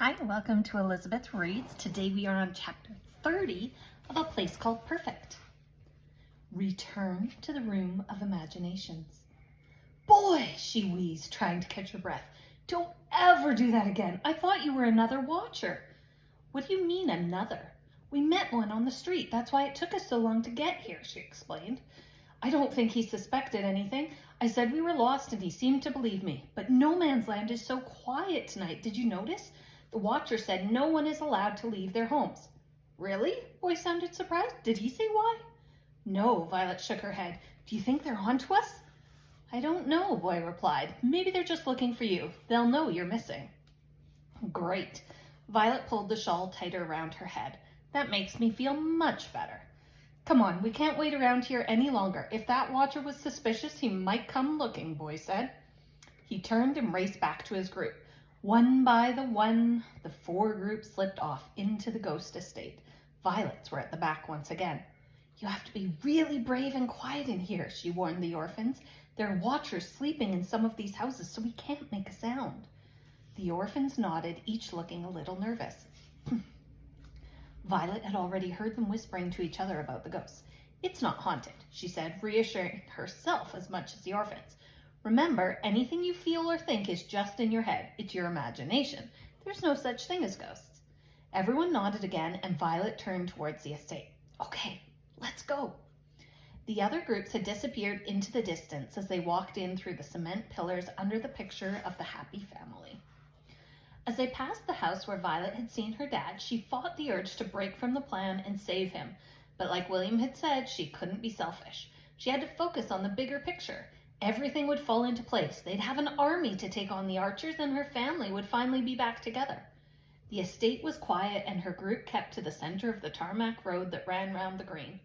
Hi, welcome to Elizabeth Reads. Today we are on chapter 30 of A Place Called Perfect. Return to the Room of Imaginations. Boy, she wheezed, trying to catch her breath. Don't ever do that again. I thought you were another watcher. What do you mean another? We met one on the street. That's why it took us so long to get here, she explained. I don't think he suspected anything. I said we were lost and he seemed to believe me. But no man's land is so quiet tonight. Did you notice? The watcher said no one is allowed to leave their homes. Really? Boy sounded surprised. Did he say why? No, Violet shook her head. Do you think they're on to us? I don't know, Boy replied. Maybe they're just looking for you. They'll know you're missing. Great. Violet pulled the shawl tighter around her head. That makes me feel much better. Come on, we can't wait around here any longer. If that watcher was suspicious, he might come looking, Boy said. He turned and raced back to his group. One by one, the four groups slipped off into the ghost estate. Violets were at the back once again. You have to be really brave and quiet in here, she warned the orphans. There are watchers sleeping in some of these houses, so we can't make a sound. The orphans nodded, each looking a little nervous. Violet had already heard them whispering to each other about the ghosts. It's not haunted, she said, reassuring herself as much as the orphans. Remember, anything you feel or think is just in your head. It's your imagination. There's no such thing as ghosts. Everyone nodded again, and Violet turned towards the estate. Okay, let's go. The other groups had disappeared into the distance as they walked in through the cement pillars under the picture of the happy family. As they passed the house where Violet had seen her dad, she fought the urge to break from the plan and save him. But like William had said, she couldn't be selfish. She had to focus on the bigger picture. Everything would fall into place. They'd have an army to take on the archers, and her family would finally be back together. The estate was quiet, and her group kept to the center of the tarmac road that ran round the green.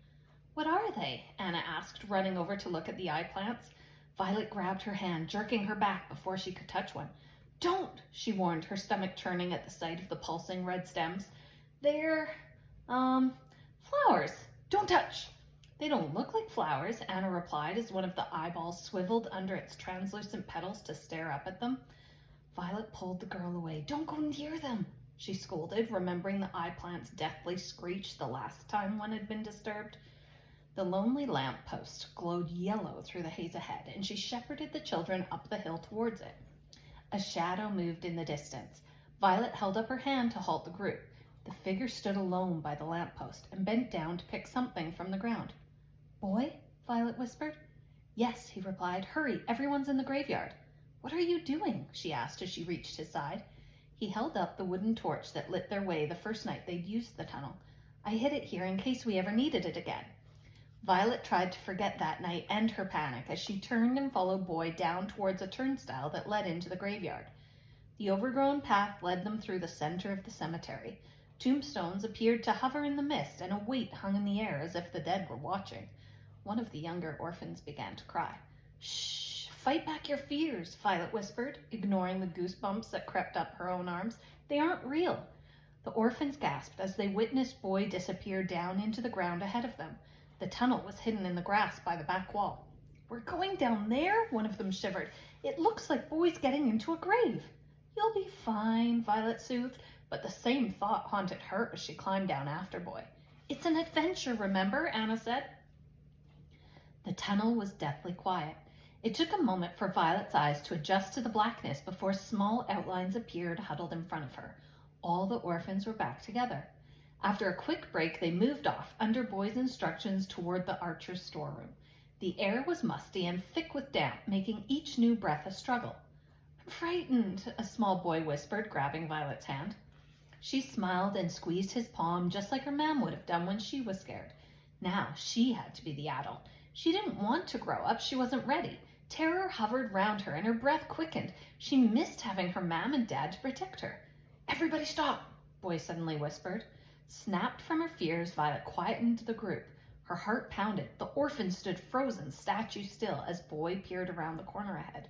What are they? Anna asked, running over to look at the eye plants. Violet grabbed her hand, jerking her back before she could touch one. Don't, she warned, her stomach churning at the sight of the pulsing red stems. They're, flowers. Don't touch. They don't look like flowers, Anna replied as one of the eyeballs swiveled under its translucent petals to stare up at them. Violet pulled the girl away. Don't go near them, she scolded, remembering the eye plant's deathly screech the last time one had been disturbed. The lonely lamp post glowed yellow through the haze ahead, and she shepherded the children up the hill towards it. A shadow moved in the distance. Violet held up her hand to halt the group. The figure stood alone by the lamppost and bent down to pick something from the ground. Boy? Violet whispered. Yes, he replied. Hurry, everyone's in the graveyard. What are you doing? She asked as she reached his side. He held up the wooden torch that lit their way the first night they'd used the tunnel. I hid it here in case we ever needed it again. Violet tried to forget that night and her panic as she turned and followed Boy down towards a turnstile that led into the graveyard. The overgrown path led them through the center of the cemetery. Tombstones appeared to hover in the mist, and a weight hung in the air as if the dead were watching. One of the younger orphans began to cry. Shh, fight back your fears, Violet whispered, ignoring the goosebumps that crept up her own arms. They aren't real. The orphans gasped as they witnessed Boy disappear down into the ground ahead of them. The tunnel was hidden in the grass by the back wall. We're going down there, one of them shivered. It looks like Boy's getting into a grave. You'll be fine, Violet soothed, but the same thought haunted her as she climbed down after Boy. It's an adventure, remember? Anna said. The tunnel was deathly quiet. It took a moment for Violet's eyes to adjust to the blackness before small outlines appeared huddled in front of her. All the orphans were back together. After a quick break, they moved off under Boy's instructions toward the archer's storeroom. The air was musty and thick with damp, making each new breath a struggle. I'm frightened, a small boy whispered, grabbing Violet's hand. She smiled and squeezed his palm just like her mom would have done when she was scared. Now she had to be the adult. She didn't want to grow up. She wasn't ready. Terror hovered round her and her breath quickened. She missed having her mom and dad to protect her. Everybody stop, Boy suddenly whispered. Snapped from her fears, Violet quietened the group. Her heart pounded. The orphans stood frozen, statue still, as Boy peered around the corner ahead.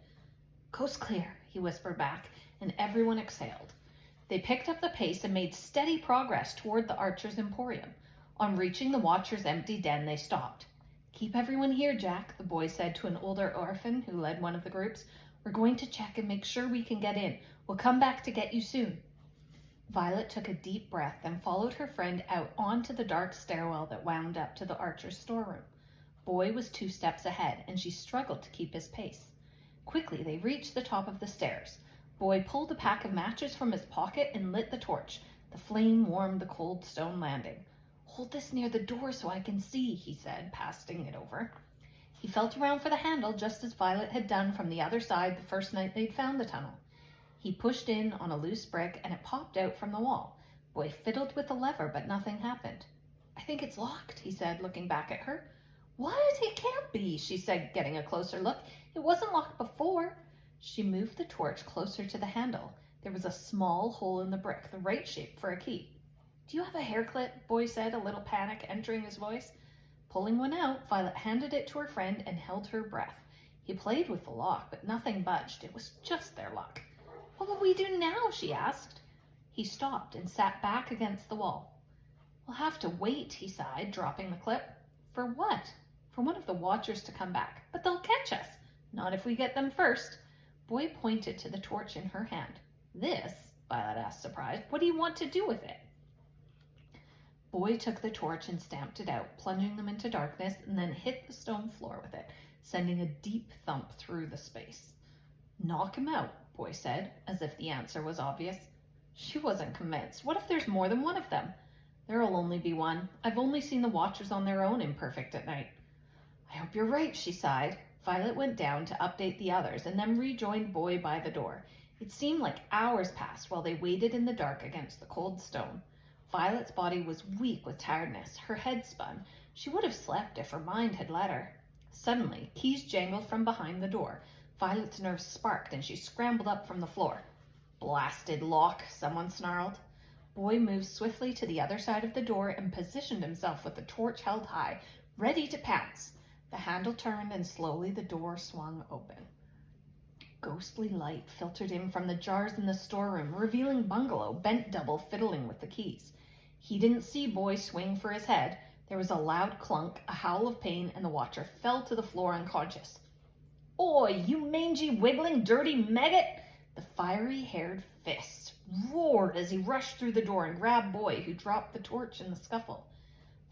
Coast clear, he whispered back, and everyone exhaled. They picked up the pace and made steady progress toward the archer's emporium. On reaching the watcher's empty den, they stopped. Keep everyone here, Jack, the boy said to an older orphan who led one of the groups. We're going to check and make sure we can get in. We'll come back to get you soon. Violet took a deep breath and followed her friend out onto the dark stairwell that wound up to the Archer's storeroom. Boy was 2 steps ahead, and she struggled to keep his pace. Quickly, they reached the top of the stairs. Boy pulled a pack of matches from his pocket and lit the torch. The flame warmed the cold stone landing. "Hold this near the door so I can see," he said, passing it over. He felt around for the handle just as Violet had done from the other side the first night they'd found the tunnel. He pushed in on a loose brick and it popped out from the wall. Boy fiddled with the lever, but nothing happened. "I think it's locked," he said, looking back at her. "What? It can't be," she said, getting a closer look. "It wasn't locked before." She moved the torch closer to the handle. There was a small hole in the brick, the right shape for a key. "Do you have a hair clip?" Boy said, a little panic entering his voice. Pulling one out, Violet handed it to her friend and held her breath. He played with the lock, but nothing budged. It was just their luck. "What will we do now?" she asked. He stopped and sat back against the wall. "We'll have to wait," he sighed, dropping the clip. "For what?" "For one of the watchers to come back. But they'll catch us." "Not if we get them first." Boy pointed to the torch in her hand. "This?" Violet asked, surprised. "What do you want to do with it?" Boy took the torch and stamped it out, plunging them into darkness, and then hit the stone floor with it, sending a deep thump through the space. "Knock him out," Boy said, as if the answer was obvious. She wasn't convinced. What if there's more than one of them? "There'll only be one. I've only seen the watchers on their own in Perfect at night." "I hope you're right," she sighed. Violet went down to update the others and then rejoined Boy by the door. It seemed like hours passed while they waited in the dark against the cold stone. Violet's body was weak with tiredness. Her head spun. She would have slept if her mind had let her. Suddenly, keys jangled from behind the door. Violet's nerves sparked and she scrambled up from the floor. "Blasted lock," someone snarled. Boy moved swiftly to the other side of the door and positioned himself with the torch held high, ready to pounce. The handle turned and slowly the door swung open. Ghostly light filtered in from the jars in the storeroom, revealing Bungalow bent double fiddling with the keys. He didn't see Boy swing for his head. There was a loud clunk, a howl of pain, and the watcher fell to the floor unconscious. "Oi, you mangy, wiggling, dirty maggot!" The fiery-haired Fist roared as he rushed through the door and grabbed Boy, who dropped the torch in the scuffle.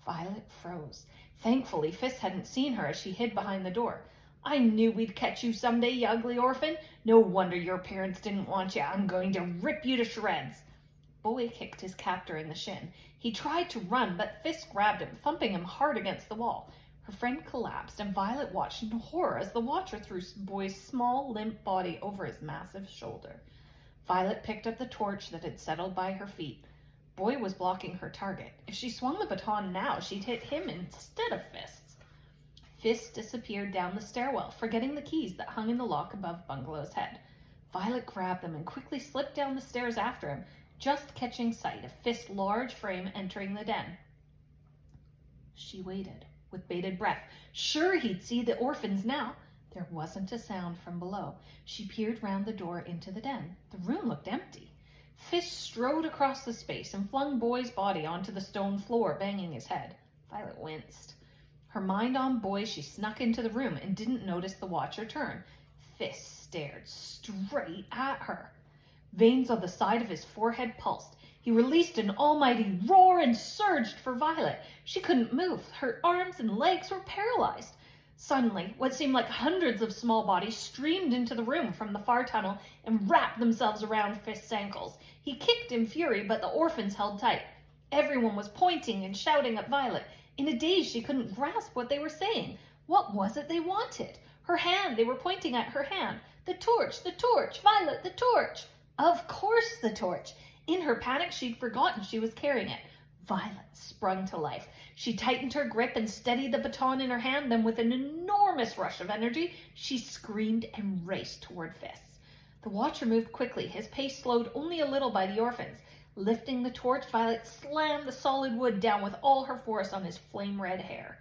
Violet froze. Thankfully, Fist hadn't seen her as she hid behind the door. "I knew we'd catch you someday, you ugly orphan. No wonder your parents didn't want you. I'm going to rip you to shreds." Boy kicked his captor in the shin. He tried to run, but Fist grabbed him, thumping him hard against the wall. Her friend collapsed, and Violet watched in horror as the watcher threw Boy's small, limp body over his massive shoulder. Violet picked up the torch that had settled by her feet. Boy was blocking her target. If she swung the baton now, she'd hit him instead of Fist's. Fist disappeared down the stairwell, forgetting the keys that hung in the lock above Bungalow's head. Violet grabbed them and quickly slipped down the stairs after him, just catching sight of Fist's large frame entering the den. She waited, with bated breath. Sure, he'd see the orphans now. There wasn't a sound from below. She peered round the door into the den. The room looked empty. Fist strode across the space and flung Boy's body onto the stone floor, banging his head. Violet winced. Her mind on Boy, she snuck into the room and didn't notice the watcher turn. Fist stared straight at her. Veins on the side of his forehead pulsed. He released an almighty roar and surged for Violet. She couldn't move. Her arms and legs were paralyzed. Suddenly, what seemed like hundreds of small bodies streamed into the room from the far tunnel and wrapped themselves around Fist's ankles. He kicked in fury, but the orphans held tight. Everyone was pointing and shouting at Violet. In a daze, she couldn't grasp what they were saying. What was it they wanted? Her hand. They were pointing at her hand. The torch, Violet, the torch. Of course, the torch. In her panic, she'd forgotten she was carrying it. Violet sprung to life. She tightened her grip and steadied the baton in her hand. Then, with an enormous rush of energy, she screamed and raced toward Fist. The watcher moved quickly, his pace slowed only a little by the orphans. Lifting the torch, Violet slammed the solid wood down with all her force on his flame-red hair.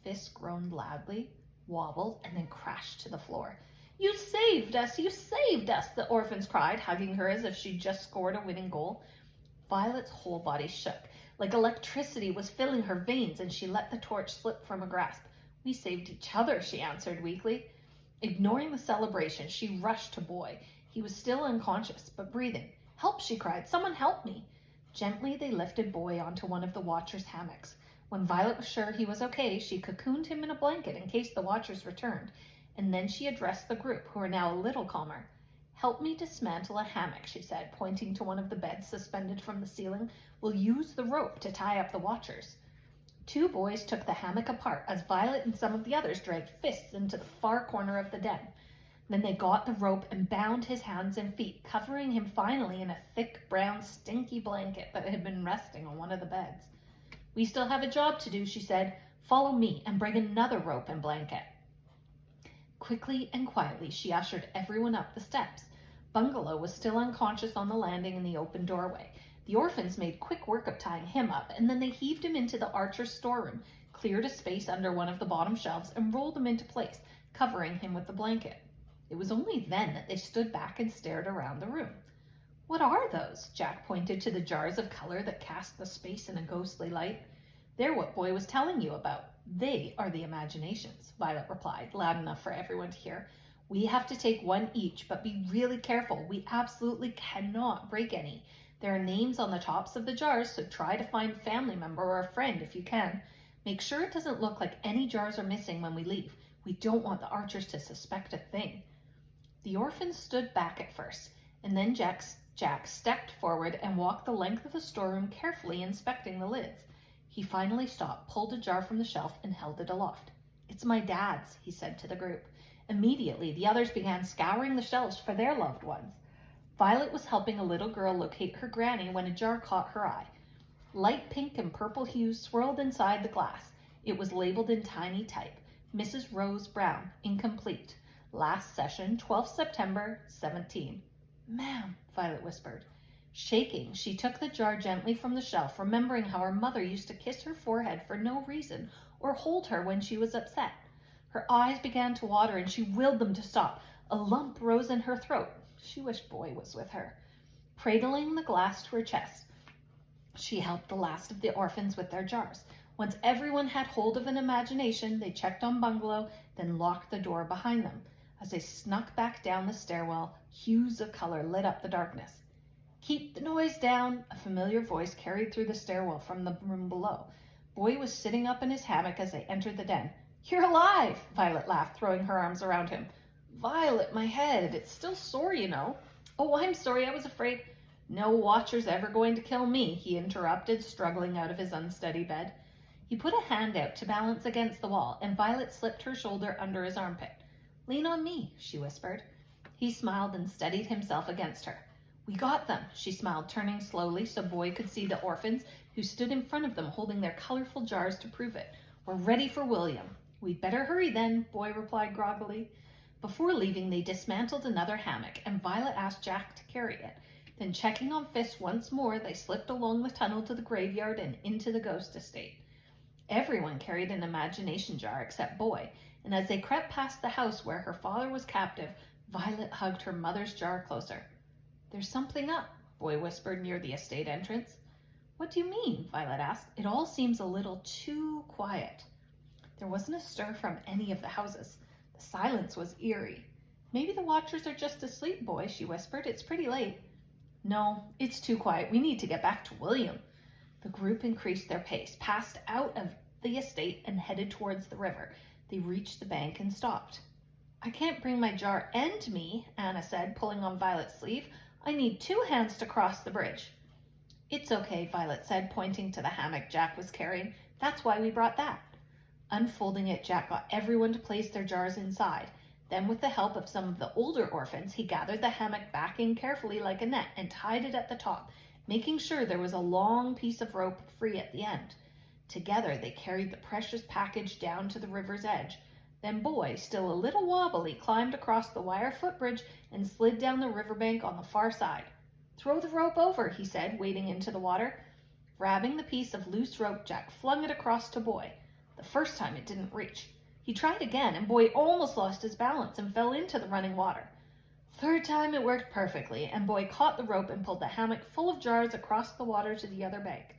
Fist groaned loudly, wobbled, and then crashed to the floor. You saved us, the orphans cried, hugging her as if she'd just scored a winning goal. Violet's whole body shook. Like electricity was filling her veins, and she let the torch slip from her grasp. We saved each other, she answered weakly. Ignoring the celebration, she rushed to Boy. He was still unconscious, but breathing. Help, she cried. Someone help me. Gently, they lifted Boy onto one of the watchers' hammocks. When Violet was sure he was okay, she cocooned him in a blanket in case the watchers returned, and then she addressed the group, who were now a little calmer. Help me dismantle a hammock, she said, pointing to one of the beds suspended from the ceiling. We'll use the rope to tie up the watchers. 2 boys took the hammock apart as Violet and some of the others dragged fists into the far corner of the den. Then they got the rope and bound his hands and feet, covering him finally in a thick, brown, stinky blanket that had been resting on one of the beds. We still have a job to do, she said. Follow me and bring another rope and blanket. Quickly and quietly, she ushered everyone up the steps. Bungalow was still unconscious on the landing in the open doorway. The orphans made quick work of tying him up, and then they heaved him into the Archer's storeroom, cleared a space under one of the bottom shelves, and rolled him into place, covering him with the blanket. It was only then that they stood back and stared around the room. What are those? Jack pointed to the jars of color that cast the space in a ghostly light. They're what Boy was telling you about. They are the imaginations, Violet replied, loud enough for everyone to hear. We have to take one each, but be really careful. We absolutely cannot break any. There are names on the tops of the jars, so try to find a family member or a friend if you can. Make sure it doesn't look like any jars are missing when we leave. We don't want the Archers to suspect a thing. The orphans stood back at first, and then Jack stepped forward and walked the length of the storeroom, carefully inspecting the lids. He finally stopped, pulled a jar from the shelf, and held it aloft. It's my dad's, he said to the group. Immediately, the others began scouring the shelves for their loved ones. Violet was helping a little girl locate her granny when a jar caught her eye. Light pink and purple hues swirled inside the glass. It was labeled in tiny type, Mrs. Rose Brown, incomplete. Last session, 12th September, 17. Ma'am, Violet whispered. Shaking, she took the jar gently from the shelf, remembering how her mother used to kiss her forehead for no reason or hold her when she was upset. Her eyes began to water and she willed them to stop. A lump rose in her throat. She wished Boy was with her. Cradling the glass to her chest, she helped the last of the orphans with their jars. Once everyone had hold of an imagination, they checked on Bungalow, then locked the door behind them. As they snuck back down the stairwell, hues of color lit up the darkness. Keep the noise down, a familiar voice carried through the stairwell from the room below. Boy was sitting up in his hammock as they entered the den. You're alive, Violet laughed, throwing her arms around him. Violet, my head, it's still sore, you know. Oh, I'm sorry, I was afraid. No watcher's ever going to kill me, he interrupted, struggling out of his unsteady bed. He put a hand out to balance against the wall, and Violet slipped her shoulder under his armpit. Lean on me, she whispered. He smiled and steadied himself against her. We got them, she smiled, turning slowly so Boy could see the orphans who stood in front of them holding their colorful jars to prove it. We're ready for William. We'd better hurry then, Boy replied groggily. Before leaving, they dismantled another hammock, and Violet asked Jack to carry it. Then, checking on Fist once more, they slipped along the tunnel to the graveyard and into the ghost estate. Everyone carried an imagination jar except Boy, and as they crept past the house where her father was captive, Violet hugged her mother's jar closer. There's something up, Boy whispered near the estate entrance. What do you mean? Violet asked. It all seems a little too quiet. There wasn't a stir from any of the houses. The silence was eerie. Maybe the watchers are just asleep, Boy, she whispered. It's pretty late. No, it's too quiet. We need to get back to William. The group increased their pace, passed out of the estate, and headed towards the river. They reached the bank and stopped. I can't bring my jar and me, Anna said, pulling on Violet's sleeve. I need 2 hands to cross the bridge. It's okay, Violet said, pointing to the hammock Jack was carrying. That's why we brought that. Unfolding it, Jack got everyone to place their jars inside. Then, with the help of some of the older orphans, he gathered the hammock back in carefully like a net and tied it at the top, making sure there was a long piece of rope free at the end. Together, they carried the precious package down to the river's edge. Then Boy, still a little wobbly, climbed across the wire footbridge and slid down the riverbank on the far side. Throw the rope over, he said, wading into the water. Grabbing the piece of loose rope, Jack flung it across to Boy. The first time it didn't reach. He tried again, and Boy almost lost his balance and fell into the running water. Third time it worked perfectly, and Boy caught the rope and pulled the hammock full of jars across the water to the other bank.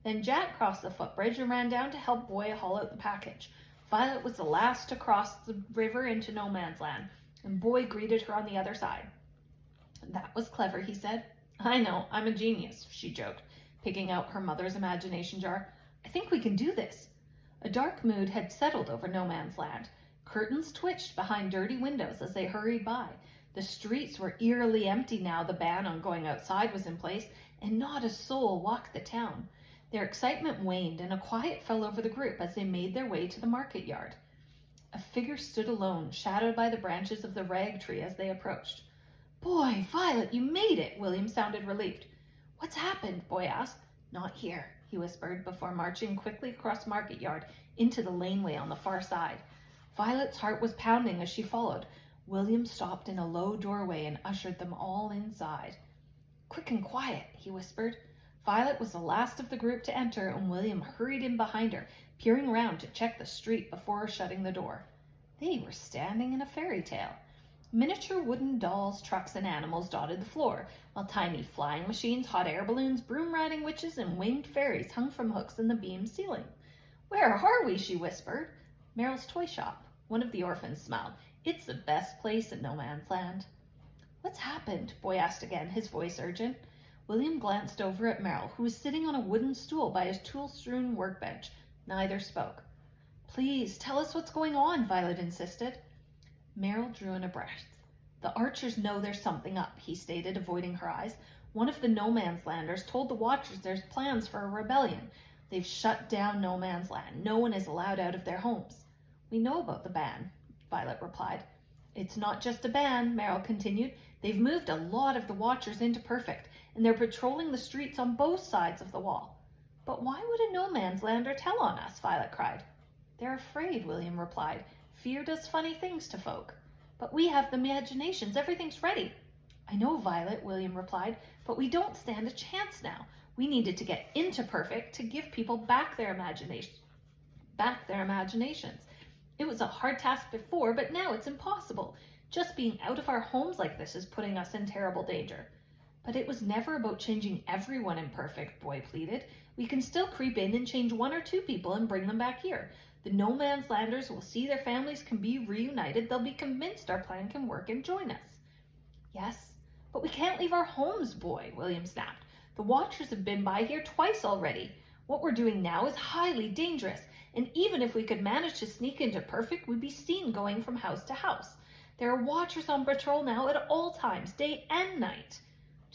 Then Jack crossed the footbridge and ran down to help Boy haul out the package. Violet was the last to cross the river into no man's land, and Boy greeted her on the other side. That was clever, he said. I know, I'm a genius, she joked, picking out her mother's imagination jar. I think we can do this. A dark mood had settled over no man's land. Curtains twitched behind dirty windows as they hurried by. The streets were eerily empty now the ban on going outside was in place, and not a soul walked the town. Their excitement waned, and a quiet fell over the group as they made their way to the market yard. A figure stood alone, shadowed by the branches of the rag tree as they approached. Boy, Violet, you made it! William sounded relieved. What's happened? Boy asked. Not here, he whispered, before marching quickly across Market Yard into the laneway on the far side. Violet's heart was pounding as she followed. William stopped in a low doorway and ushered them all inside. Quick and quiet, he whispered. Violet was the last of the group to enter, and William hurried in behind her, peering round to check the street before shutting the door. They were standing in a fairy tale. Miniature wooden dolls, trucks, and animals dotted the floor, while tiny flying machines, hot air balloons, broom-riding witches, and winged fairies hung from hooks in the beam ceiling. Where are we? She whispered. Meryl's toy shop. One of the orphans smiled. It's the best place in no man's land. What's happened? Boy asked again, his voice urgent. William glanced over at Meryl, who was sitting on a wooden stool by his tool-strewn workbench. Neither spoke. Please, tell us what's going on, Violet insisted. Meryl drew in a breath. The Archers know there's something up, he stated, avoiding her eyes. One of the No Man's Landers told the Watchers there's plans for a rebellion. They've shut down No Man's Land. No one is allowed out of their homes. We know about the ban, Violet replied. It's not just a ban, Meryl continued. They've moved a lot of the Watchers into Perfect, and they're patrolling the streets on both sides of the wall. But why would a No Man's Lander tell on us? Violet cried. They're afraid, William replied. Fear does funny things to folk. But we have the imaginations. Everything's ready. I know, Violet, William replied, but we don't stand a chance now. We needed to get into Perfect to give people back their imaginations. It was a hard task before, but now it's impossible. Just being out of our homes like this is putting us in terrible danger. But it was never about changing everyone in Perfect, Boy pleaded. We can still creep in and change 1 or 2 people and bring them back here. The No Man's Landers will see their families can be reunited. They'll be convinced our plan can work and join us. Yes, but we can't leave our homes, Boy, William snapped. The Watchers have been by here twice already. What we're doing now is highly dangerous, and even if we could manage to sneak into Perfect, we'd be seen going from house to house. There are Watchers on patrol now at all times, day and night.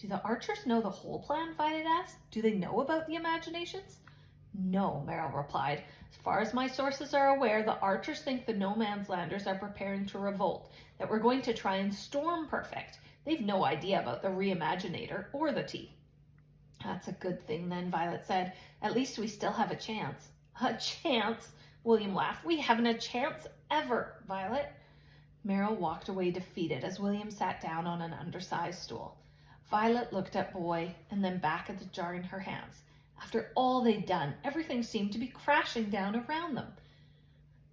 Do the Archers know the whole plan? Violet asked. Do they know about the imaginations? No, Meryl replied. As far as my sources are aware, the Archers think the No Man's Landers are preparing to revolt, that we're going to try and storm Perfect. They've no idea about the Reimaginator or the tea. That's a good thing then, Violet said. At least we still have a chance. A chance? William laughed. We haven't a chance ever, Violet. Meryl walked away defeated as William sat down on an undersized stool. Violet looked at Boy and then back at the jar in her hands. After all they'd done, everything seemed to be crashing down around them.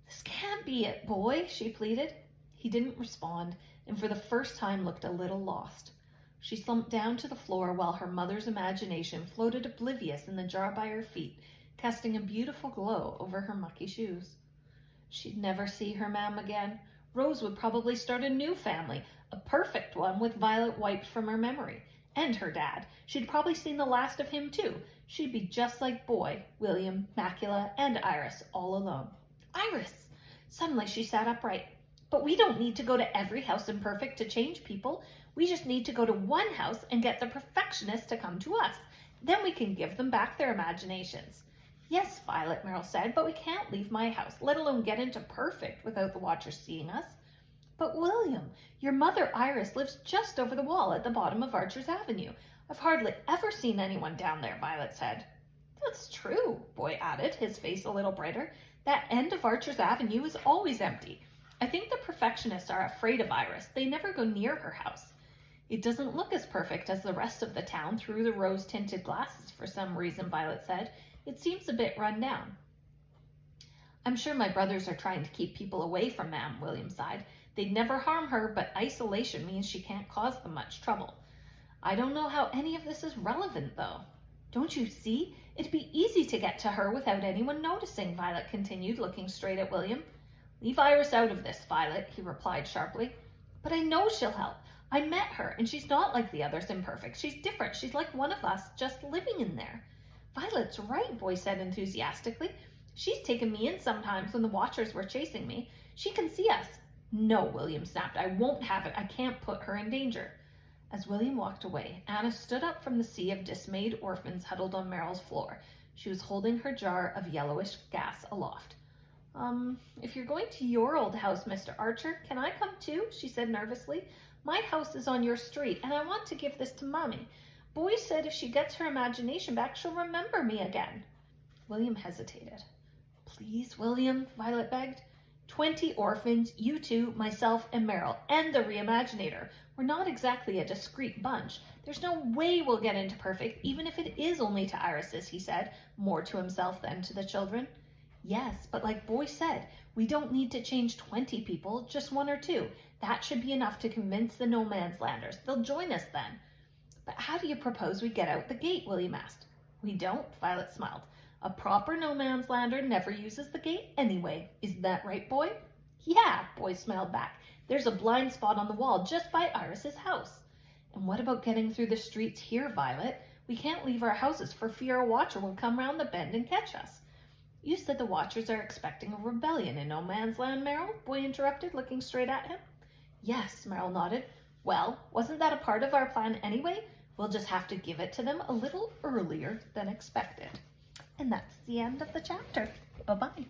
This can't be it, Boy, she pleaded. He didn't respond, and for the first time looked a little lost. She slumped down to the floor while her mother's imagination floated oblivious in the jar by her feet, casting a beautiful glow over her mucky shoes. She'd never see her mam again. Rose would probably start a new family, a perfect one with Violet wiped from her memory. And her dad. She'd probably seen the last of him too. She'd be just like Boy, William, Macula, and Iris, all alone. Iris! Suddenly she sat upright. But we don't need to go to every house in Perfect to change people. We just need to go to one house and get the perfectionists to come to us. Then we can give them back their imaginations. Yes, Violet, Meryl said, but we can't leave my house, let alone get into Perfect without the Watchers seeing us. But William, your mother Iris lives just over the wall at the bottom of Archer's Avenue. I've hardly ever seen anyone down there, Violet said. That's true, Boy added, his face a little brighter. That end of Archer's Avenue is always empty. I think the perfectionists are afraid of Iris. They never go near her house. It doesn't look as perfect as the rest of the town through the rose-tinted glasses for some reason, Violet said. It seems a bit run down. I'm sure my brothers are trying to keep people away from Mam, William sighed. They'd never harm her, but isolation means she can't cause them much trouble. I don't know how any of this is relevant, though. Don't you see? It'd be easy to get to her without anyone noticing, Violet continued, looking straight at William. Leave Iris out of this, Violet, he replied sharply. But I know she'll help. I met her, and she's not like the others imperfect. She's different. She's like one of us, just living in there. Violet's right, Boy said enthusiastically. She's taken me in sometimes when the Watchers were chasing me. She can see us. No, William snapped. I won't have it. I can't put her in danger. As William walked away, Anna stood up from the sea of dismayed orphans huddled on Meryl's floor. She was holding her jar of yellowish gas aloft. If you're going to your old house, Mr. Archer, can I come too? She said nervously. My house is on your street, and I want to give this to Mommy. Boy said if she gets her imagination back, she'll remember me again. William hesitated. Please, William, Violet begged. 20 orphans, you two, myself, and Meryl, and the Reimaginator. We're not exactly a discreet bunch. There's no way we'll get into Perfect, even if it is only to irises, he said, more to himself than to the children. Yes, but like Boy said, we don't need to change 20 people, just 1 or 2. That should be enough to convince the No Man's Landers. They'll join us then. But how do you propose we get out the gate? William asked. We don't, Violet smiled. A proper No Man's Lander never uses the gate anyway. Is that right, Boy? Yeah, Boy smiled back. There's a blind spot on the wall just by Iris's house. And what about getting through the streets here, Violet? We can't leave our houses for fear a Watcher will come round the bend and catch us. You said the Watchers are expecting a rebellion in No Man's Land, Meryl? Boy interrupted, looking straight at him. Yes, Meryl nodded. Well, wasn't that a part of our plan anyway? We'll just have to give it to them a little earlier than expected. And that's the end of the chapter. Bye-bye.